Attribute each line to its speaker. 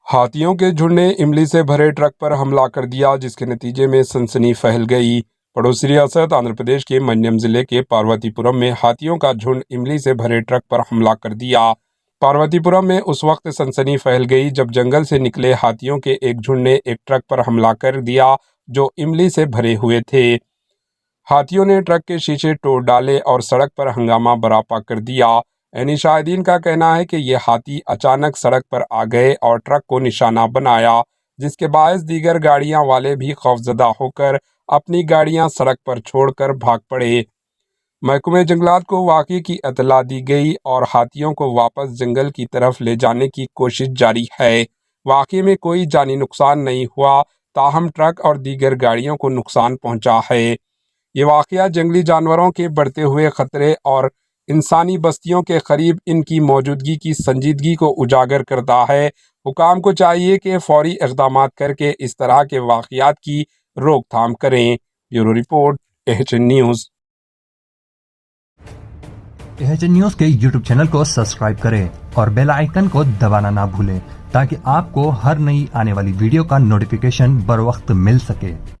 Speaker 1: हाथियों के झुंड ने इमली से भरे ट्रक पर हमला कर दिया, जिसके नतीजे में सनसनी फैल गई। पड़ोसी रियासत आंध्र प्रदेश के मन्यम जिले के पार्वतीपुरम में हाथियों का झुंड इमली से भरे ट्रक पर हमला कर दिया। पार्वतीपुरम में उस वक्त सनसनी फैल गई जब जंगल से निकले हाथियों के एक झुंड ने एक ट्रक पर हमला कर दिया जो इमली से भरे हुए थे। हाथियों ने ट्रक के शीशे तोड़ डाले और सड़क पर हंगामा बरापा कर दिया। यानी शाहिदीन का कहना है कि ये हाथी अचानक सड़क पर आ गए और ट्रक को निशाना बनाया, जिसके बायस दीगर गाड़ियां वाले भी खौफजदा होकर अपनी गाड़ियां सड़क पर छोड़कर भाग पड़े। महकमे जंगलात को वाक़े की इत्तला दी गई और हाथियों को वापस जंगल की तरफ ले जाने की कोशिश जारी है। वाक़े में कोई जानी नुकसान नहीं हुआ, ताहम ट्रक और दीगर गाड़ियों को नुकसान पहुंचा है। ये वाक़या जंगली जानवरों के बढ़ते हुए खतरे और इंसानी बस्तियों के करीब इनकी मौजूदगी की संजीदगी को उजागर करता है। हुकाम को चाहिए कि फौरी इक़दाम करके इस तरह के वाक़यात की रोकथाम करें। Bureau report, AHN news.
Speaker 2: AHN news के YouTube चैनल को सब्सक्राइब करें और बेल आइकन को दबाना ना भूलें ताकि आपको हर नई आने वाली वीडियो का नोटिफिकेशन बर वक्त मिल सके।